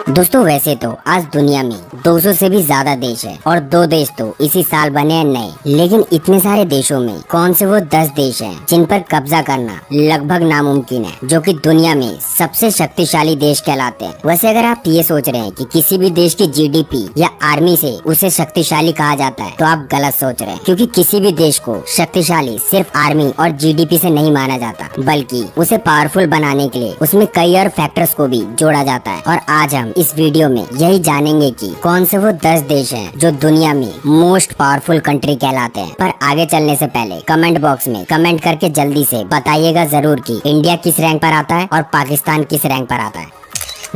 दोस्तों वैसे तो आज दुनिया में 200 से भी ज्यादा देश है और 2 देश तो इसी साल बने हैं नए। लेकिन इतने सारे देशों में कौन से वो 10 देश हैं जिन पर कब्जा करना लगभग नामुमकिन है, जो कि दुनिया में सबसे शक्तिशाली देश कहलाते हैं। वैसे अगर आप ये सोच रहे हैं कि किसी भी देश की जीडीपी या आर्मी से उसे शक्तिशाली कहा जाता है, तो आप गलत सोच रहे हैं, क्योंकि किसी भी देश को शक्तिशाली सिर्फ आर्मी और जीडीपी से नहीं माना जाता, बल्कि उसे पावरफुल बनाने के लिए उसमें कई और फैक्टर्स को भी जोड़ा जाता है। और आज हम इस वीडियो में यही जानेंगे कि कौन से वो 10 देश हैं जो दुनिया में मोस्ट पावरफुल कंट्री कहलाते हैं। पर आगे चलने से पहले कमेंट बॉक्स में कमेंट करके जल्दी से बताइएगा जरूर कि इंडिया किस रैंक पर आता है और पाकिस्तान किस रैंक पर आता है।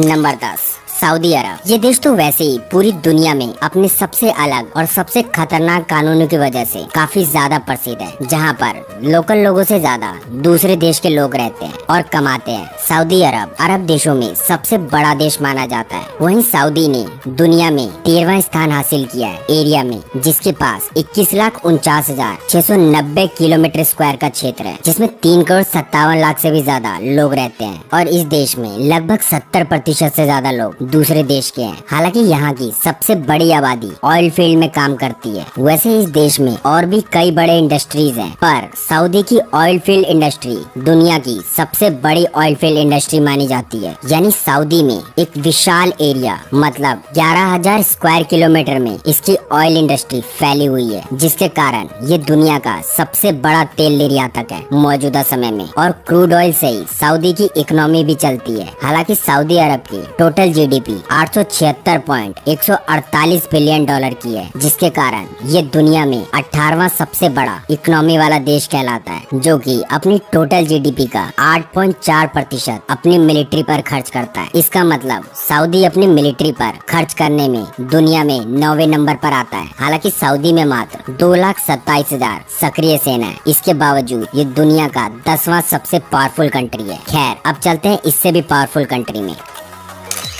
नंबर 10, सऊदी अरब। ये देश तो वैसे ही पूरी दुनिया में अपने सबसे अलग और सबसे खतरनाक कानूनों की वजह से काफी ज्यादा प्रसिद्ध है, जहाँ पर लोकल लोगों से ज्यादा दूसरे देश के लोग रहते हैं और कमाते हैं। सऊदी अरब अरब देशों में सबसे बड़ा देश माना जाता है। वहीं सऊदी ने दुनिया में 13वां स्थान हासिल किया है एरिया में, जिसके पास 21,49,690 किलोमीटर स्क्वायर का क्षेत्र है, जिसमें 3,57,00,000 से भी ज्यादा लोग रहते हैं। और इस देश में लगभग 70% से ज्यादा लोग दूसरे देश के हैं। हालांकि यहाँ की सबसे बड़ी आबादी ऑयल फील्ड में काम करती है। वैसे इस देश में और भी कई बड़े इंडस्ट्रीज हैं, पर सऊदी की ऑयल फील्ड इंडस्ट्री दुनिया की सबसे बड़ी ऑयल फील्ड इंडस्ट्री मानी जाती है। यानी सऊदी में एक विशाल एरिया मतलब 11,000 स्क्वायर किलोमीटर में इसकी ऑयल इंडस्ट्री फैली हुई है, जिसके कारण ये दुनिया का सबसे बड़ा तेल निर्यातक है मौजूदा समय में। और क्रूड ऑयल से ही सऊदी की इकोनॉमी भी चलती है। हालांकि सऊदी अरब की टोटल जीडीपी 876.148 बिलियन डॉलर की है, जिसके कारण ये दुनिया में 18वां सबसे बड़ा इकोनॉमी वाला देश कहलाता है, जो कि अपनी टोटल जीडीपी का 8.4% अपनी मिलिट्री पर खर्च करता है। इसका मतलब सऊदी अपनी मिलिट्री पर खर्च करने में दुनिया में 9वें नंबर पर आता है। हालांकि सऊदी में मात्र 2,27,000 सक्रिय सेना है। इसके बावजूद ये दुनिया का 10वां सबसे पावरफुल कंट्री है। खैर, अब चलते हैं इससे भी पावरफुल कंट्री में।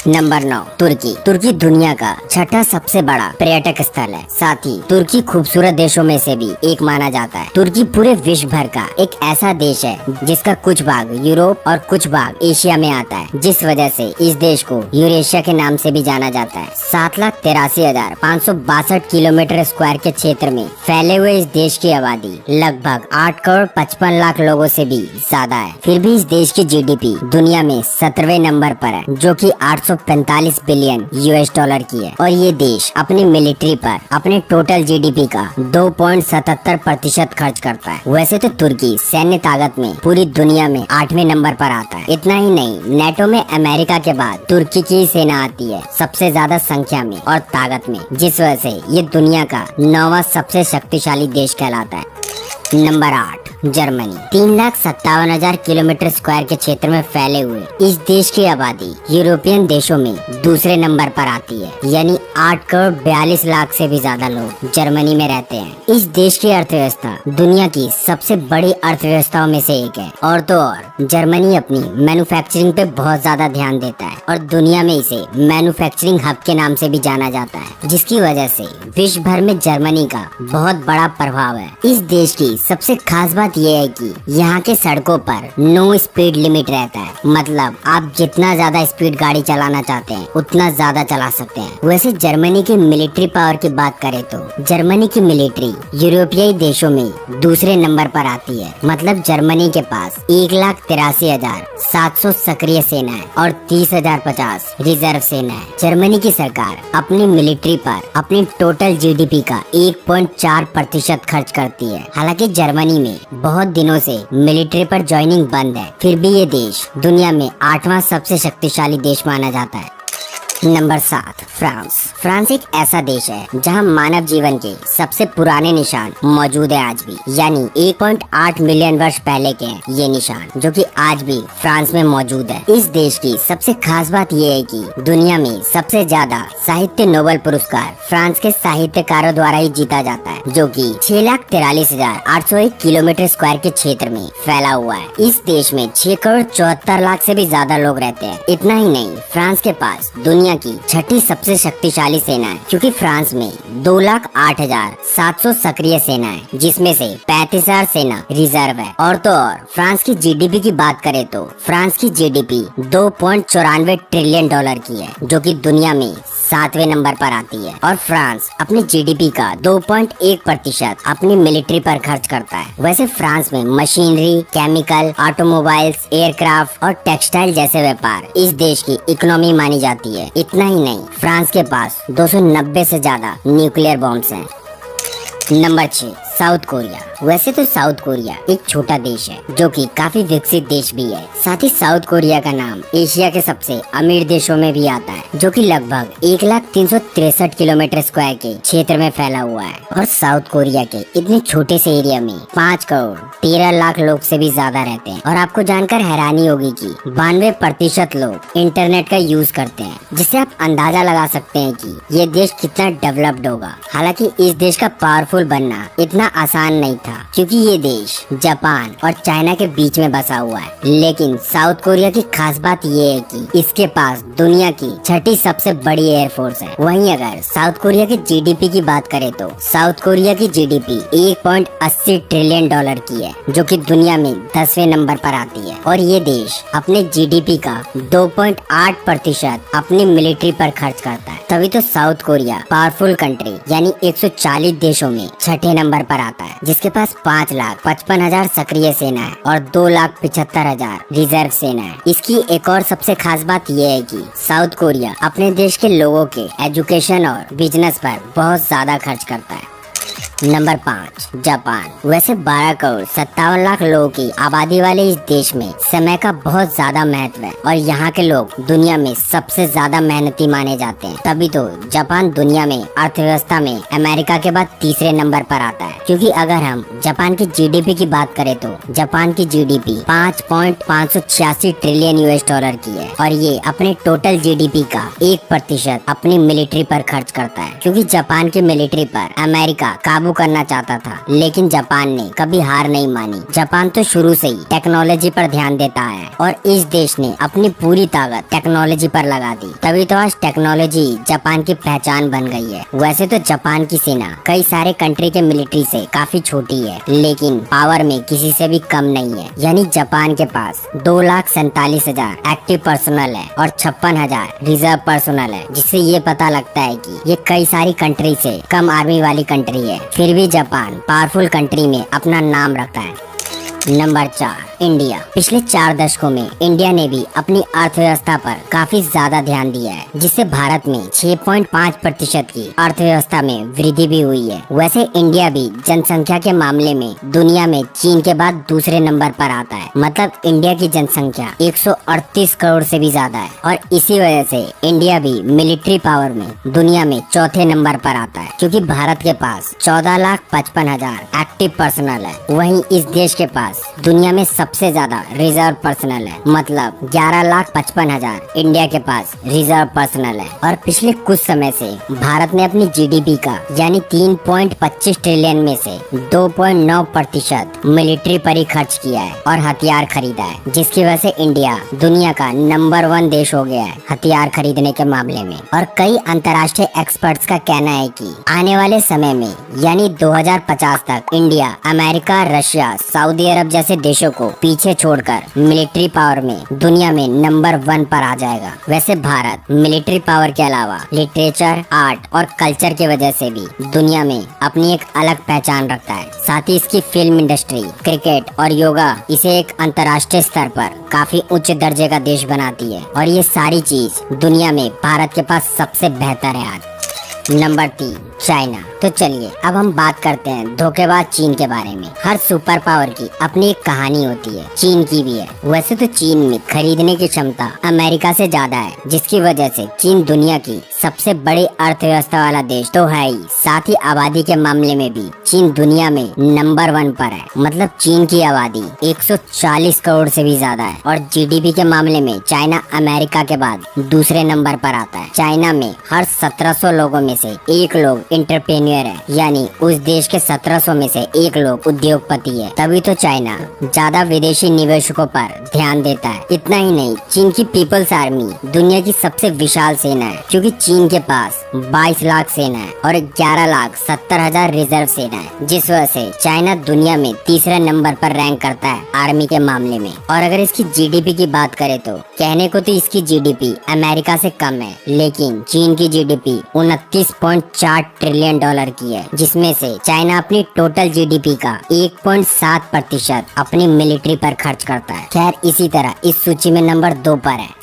नंबर 9, तुर्की। तुर्की दुनिया का 6ठा सबसे बड़ा पर्यटक स्थल है। साथ ही तुर्की खूबसूरत देशों में से भी एक माना जाता है। तुर्की पूरे विश्व भर का एक ऐसा देश है जिसका कुछ भाग यूरोप और कुछ भाग एशिया में आता है, जिस वजह से इस देश को यूरेशिया के नाम से भी जाना जाता है। 7,83,562 किलोमीटर स्क्वायर के क्षेत्र में फैले हुए इस देश की आबादी लगभग 8,55,00,000 लोगों से भी ज्यादा है। फिर भी इस देश की जीडीपी दुनिया में 17वें नंबर पर है, जो कि 845 बिलियन यूएस डॉलर की है। और ये देश अपनी मिलिट्री पर अपने टोटल जीडीपी का 2.77% खर्च करता है। वैसे तो तुर्की सैन्य ताकत में पूरी दुनिया में 8वें नंबर पर आता है। इतना ही नहीं, नेटो में अमेरिका के बाद तुर्की की सेना आती है सबसे ज्यादा संख्या में और ताकत में, जिस वजह से ये दुनिया का 9वां सबसे शक्तिशाली देश कहलाता है। Number 8, Germany. 3,57,000 किलोमीटर स्क्वायर के क्षेत्र में फैले हुए इस देश की आबादी यूरोपियन देशों में दूसरे नंबर पर आती है। यानी 8,42,00,000 से भी ज्यादा लोग जर्मनी में रहते हैं। इस देश की अर्थव्यवस्था दुनिया की सबसे बड़ी अर्थव्यवस्थाओं में से एक है। और तो और जर्मनी अपनी मैन्युफैक्चरिंग पे बहुत ज्यादा ध्यान देता है और दुनिया में इसे मैन्युफैक्चरिंग हब के नाम से भी जाना जाता है, जिसकी वजह से विश्व भर में जर्मनी का बहुत बड़ा प्रभाव है। इस देश की सबसे खास बात यह है कि यहाँ के सड़कों पर नो स्पीड लिमिट रहता है। मतलब आप जितना ज्यादा स्पीड गाड़ी चलाना चाहते हैं उतना ज्यादा चला सकते हैं। वैसे जर्मनी की मिलिट्री पावर की बात करें तो जर्मनी की मिलिट्री यूरोपीय देशों में दूसरे नंबर पर आती है। मतलब जर्मनी के पास 1,83,700 सक्रिय सेना है और 30,050 रिजर्व सेना है। जर्मनी की सरकार अपनी मिलिट्री पर अपनी टोटल जीडीपी का 1.4% खर्च करती है। हालांकि जर्मनी में बहुत दिनों से मिलिट्री पर ज्वाइनिंग बंद है, फिर भी ये देश दुनिया में 8वां सबसे शक्तिशाली देश माना जाता है। Number 7, France. फ्रांस एक ऐसा देश है जहां मानव जीवन के सबसे पुराने निशान मौजूद है आज भी। यानी 1.8 मिलियन वर्ष पहले के हैं ये निशान, जो कि आज भी फ्रांस में मौजूद है। इस देश की सबसे खास बात ये है कि दुनिया में सबसे ज्यादा साहित्य नोबेल पुरस्कार फ्रांस के साहित्यकारों द्वारा ही जीता जाता है, जो कि 6,43,801 किलोमीटर स्क्वायर के क्षेत्र में फैला हुआ है। इस देश में 6,74,00,000 से भी ज्यादा लोग रहते हैं। इतना ही नहीं, फ्रांस के पास दुनिया दुनिया की छठी सबसे शक्तिशाली सेना है, क्योंकि फ्रांस में 2,08,700 सक्रिय सेना है, जिसमें से 35,000 सेना रिजर्व है। और तो और फ्रांस की जीडीपी की बात करें तो फ्रांस की जीडीपी $2.94 ट्रिलियन की है, जो कि दुनिया में 7वें नंबर पर आती है। और फ्रांस अपनी जीडीपी का 2.1% अपनी मिलिट्री पर खर्च करता है। वैसे फ्रांस में मशीनरी, केमिकल, ऑटोमोबाइल्स, एयरक्राफ्ट और टेक्सटाइल जैसे व्यापार इस देश की इकोनॉमी मानी जाती है। इतना ही नहीं, फ्रांस के पास 290 से ज्यादा न्यूक्लियर बॉम्ब्स हैं। Number 6, south Korea. वैसे तो साउथ कोरिया एक छोटा देश है, जो कि काफी विकसित देश भी है। साथ ही साउथ कोरिया का नाम एशिया के सबसे अमीर देशों में भी आता है, जो कि लगभग 1,363 किलोमीटर स्क्वायर के क्षेत्र में फैला हुआ है। और साउथ कोरिया के इतने छोटे से एरिया में 5 करोड़ 13 लाख लोग से भी ज्यादा रहते हैं। और आपको जानकर हैरानी होगी कि 92% लोग इंटरनेट का यूज करते हैं, जिससे आप अंदाजा लगा सकते हैं कि ये देश कितना डेवलप्ड होगा। हालांकि इस देश का पावरफुल बनना इतना आसान नहीं था, क्योंकि ये देश जापान और चाइना के बीच में बसा हुआ है। लेकिन साउथ कोरिया की खास बात ये है कि इसके पास दुनिया की छठी सबसे बड़ी एयरफोर्स है। वहीं अगर साउथ कोरिया की जीडीपी की बात करें तो साउथ कोरिया की जीडीपी $1.80 ट्रिलियन की है, जो कि दुनिया में 10वें नंबर पर आती है। और ये देश अपने जीडीपी का 2.8% अपनी मिलिट्री पर खर्च करता है। तभी तो साउथ कोरिया पावरफुल कंट्री यानी 140 देशों में छठे नंबर पर आता है, जिसके पास 5,55,000 सक्रिय सेना है और 2,75,000 रिजर्व सेना है। इसकी एक और सबसे खास बात यह है कि साउथ कोरिया अपने देश के लोगों के एजुकेशन और बिजनेस पर बहुत ज्यादा खर्च करता है। Number 5, Japan. वैसे 12 करोड़ 57 लाख लोगों की आबादी वाले इस देश में समय का बहुत ज्यादा महत्व है और यहाँ के लोग दुनिया में सबसे ज्यादा मेहनती माने जाते हैं। तभी तो जापान दुनिया में अर्थव्यवस्था में अमेरिका के बाद तीसरे नंबर पर आता है। क्योंकि अगर हम जापान की जीडीपी की बात करें तो जापान की जीडीपी 5.586 ट्रिलियन US की है और ये अपने टोटल जीडीपी का 1% अपनी मिलिट्री पर खर्च करता है। क्योंकि जापान की मिलिट्री पर अमेरिका काबू करना चाहता था, लेकिन जापान ने कभी हार नहीं मानी। जापान तो शुरू से ही टेक्नोलॉजी पर ध्यान देता है और इस देश ने अपनी पूरी ताकत टेक्नोलॉजी पर लगा दी। तभी तो आज टेक्नोलॉजी जापान की पहचान बन गई है। वैसे तो जापान की सेना कई सारे कंट्री के मिलिट्री से काफी छोटी है, लेकिन पावर में किसी से भी कम नहीं है। यानी जापान के पास 2,47,000 एक्टिव पर्सनल है और 56,000 रिजर्व पर्सनल है, जिससे ये पता लगता है कि ये कई सारी कंट्री से कम आर्मी वाली कंट्री है। फिर भी जापान पावरफुल कंट्री में अपना नाम रखता है। Number 4, India. पिछले 4 दशकों में इंडिया ने भी अपनी अर्थव्यवस्था पर काफी ज्यादा ध्यान दिया है, जिससे भारत में 6.5% की अर्थव्यवस्था में वृद्धि भी हुई है। वैसे इंडिया भी जनसंख्या के मामले में दुनिया में चीन के बाद दूसरे नंबर पर आता है। मतलब इंडिया की जनसंख्या 138 करोड़ से भी ज्यादा है और इसी वजह से इंडिया भी मिलिट्री पावर में दुनिया में चौथे नंबर पर आता है, क्योंकि भारत के पास 14,55,000 एक्टिव पर्सनल है। वहीं इस देश के पास दुनिया में सबसे ज्यादा रिजर्व पर्सनल है। मतलब 11,55,000 इंडिया के पास रिजर्व पर्सनल है। और पिछले कुछ समय से भारत ने अपनी जीडीपी का यानी 3.25 ट्रिलियन में से 2.9% मिलिट्री पर ही खर्च किया है और हथियार खरीदा है, जिसकी वजह से इंडिया दुनिया का नंबर 1 देश हो गया है हथियार खरीदने के मामले में। और कई अंतर्राष्ट्रीय एक्सपर्ट्स का कहना है कि आने वाले समय में यानी 2050 तक इंडिया अमेरिका, रशिया, सऊदी अरब जैसे देशों को पीछे छोड़कर मिलिट्री पावर में दुनिया में नंबर 1 पर आ जाएगा। वैसे भारत मिलिट्री पावर के अलावा लिटरेचर, आर्ट और कल्चर की वजह से भी दुनिया में अपनी एक अलग पहचान रखता है। साथ ही इसकी फिल्म इंडस्ट्री, क्रिकेट और योगा इसे एक अंतर्राष्ट्रीय स्तर पर काफी उच्च दर्जे का देश बनाती है। और ये सारी चीज दुनिया में भारत के पास सबसे बेहतर है आज। Number 3, China. तो चलिए अब हम बात करते हैं धोखेबाज चीन के बारे में। हर सुपर पावर की अपनी एक कहानी होती है, चीन की भी है। वैसे तो चीन में खरीदने की क्षमता अमेरिका से ज्यादा है, जिसकी वजह से चीन दुनिया की सबसे बड़ी अर्थव्यवस्था वाला देश तो है ही, साथ ही आबादी के मामले में भी चीन दुनिया में नंबर 1 पर है। मतलब चीन की आबादी 140 करोड़ से भी ज्यादा है और जीडीपी के मामले में चाइना अमेरिका के बाद दूसरे नंबर पर आता है। चाइना में हर 1700 लोगों में से 1 लोग एंटरप्रेन्योर है, यानी उस देश के 1700 में से एक लोग उद्योगपति है। तभी तो चाइना ज्यादा विदेशी निवेशकों पर ध्यान देता है। इतना ही नहीं, चीन की पीपल्स आर्मी दुनिया की सबसे विशाल सेना है, क्योंकि चीन के पास 22 लाख सेना है और 11,70,000 रिजर्व सेना है, जिस वजह से चाइना दुनिया में तीसरे नंबर पर रैंक करता है आर्मी के मामले में। और अगर इसकी जीडीपी की बात करें तो कहने को तो इसकी जीडीपी अमेरिका से कम है, लेकिन चीन की जीडीपी 29.4 ट्रिलियन डॉलर की है, जिसमें से चाइना अपनी टोटल जीडीपी का 1.7% अपनी मिलिट्री पर खर्च करता है। खैर, इसी तरह इस सूची में नंबर 2 पर है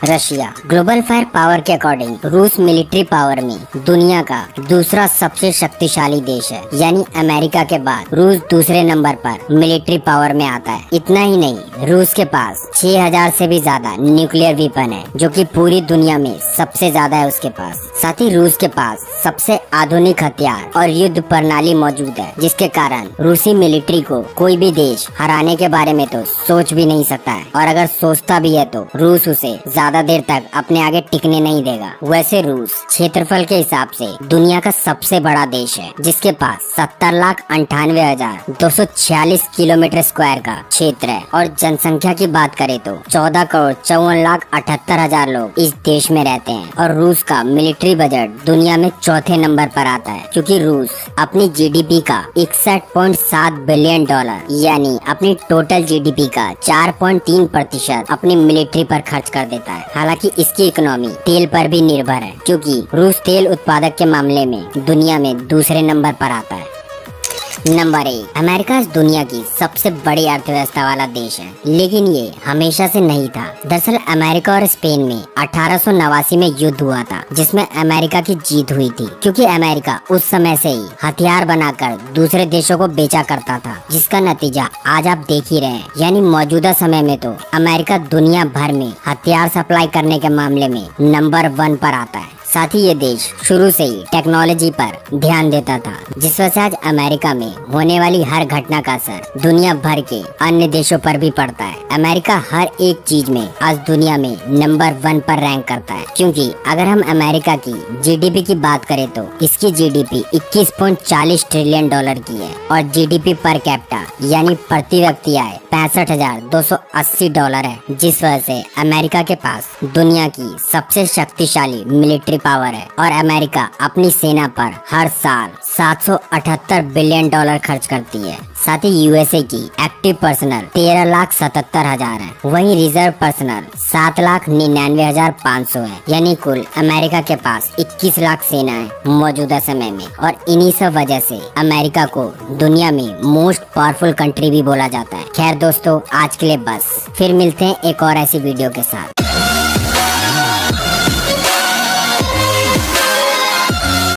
रशिया। ग्लोबल फायर पावर के अकॉर्डिंग रूस मिलिट्री पावर में दुनिया का दूसरा सबसे शक्तिशाली देश है, यानी अमेरिका के बाद रूस दूसरे नंबर पर मिलिट्री पावर में आता है। इतना ही नहीं, रूस के पास 6000 से भी ज्यादा न्यूक्लियर वेपन है, जो कि पूरी दुनिया में सबसे ज्यादा है उसके पास। साथ ही रूस के पास सबसे आधुनिक हथियार और युद्ध प्रणाली मौजूद है, जिसके कारण रूसी मिलिट्री को कोई भी देश हराने के बारे में तो सोच भी नहीं सकता है, और अगर सोचता भी है तो रूस उसे ज्यादा देर तक अपने आगे टिकने नहीं देगा। वैसे रूस क्षेत्रफल के हिसाब से दुनिया का सबसे बड़ा देश है, जिसके पास 70,98,246 किलोमीटर स्क्वायर का क्षेत्र है, और जनसंख्या की बात करें तो 14,54,78,000 लोग इस देश में रहते हैं। और रूस का मिलिट्री बजट दुनिया में चौथे नंबर पर आता है, क्योंकि रूस अपनी जीडीपी का 61.7 बिलियन डॉलर यानी अपनी टोटल जीडीपी का 4.3% अपनी मिलिट्री पर खर्च कर देता है। हालांकि इसकी इकोनॉमी तेल पर भी निर्भर है, क्योंकि रूस तेल उत्पादक के मामले में दुनिया में दूसरे नंबर पर आता है। नंबर 1, अमेरिका दुनिया की सबसे बड़ी अर्थव्यवस्था वाला देश है, लेकिन ये हमेशा से नहीं था। दरअसल अमेरिका और स्पेन में 1889 में युद्ध हुआ था, जिसमें अमेरिका की जीत हुई थी, क्योंकि अमेरिका उस समय से ही हथियार बनाकर दूसरे देशों को बेचा करता था, जिसका नतीजा आज आप देख ही रहे हैं। यानी मौजूदा समय में तो अमेरिका दुनिया भर में हथियार सप्लाई करने के मामले में नंबर 1 पर आता है। साथ ही ये देश शुरू से ही टेक्नोलॉजी पर ध्यान देता था, जिस वजह से आज अमेरिका में होने वाली हर घटना का असर दुनिया भर के अन्य देशों पर भी पड़ता है। अमेरिका हर एक चीज में आज दुनिया में नंबर 1 पर रैंक करता है, क्योंकि अगर हम अमेरिका की जीडीपी की बात करें तो इसकी जीडीपी 21.40 ट्रिलियन डॉलर की है, और जीडीपी पर कैपिटा यानी प्रति व्यक्ति आय 65,280 डॉलर है, जिस वजह से अमेरिका के पास दुनिया की सबसे शक्तिशाली मिलिट्री पावर है। और अमेरिका अपनी सेना पर हर साल 778 बिलियन डॉलर खर्च करती है। साथ ही यूएसए की एक्टिव पर्सनल 13,77,000 है, वहीं रिजर्व पर्सनल 7,99,500 है, यानी कुल अमेरिका के पास 21 लाख सेना है मौजूदा समय में। और इन्हीं सब वजह से अमेरिका को दुनिया में मोस्ट पावरफुल कंट्री भी बोला जाता है। खैर दोस्तों, आज के लिए बस, फिर मिलते हैं एक और ऐसी वीडियो के साथ।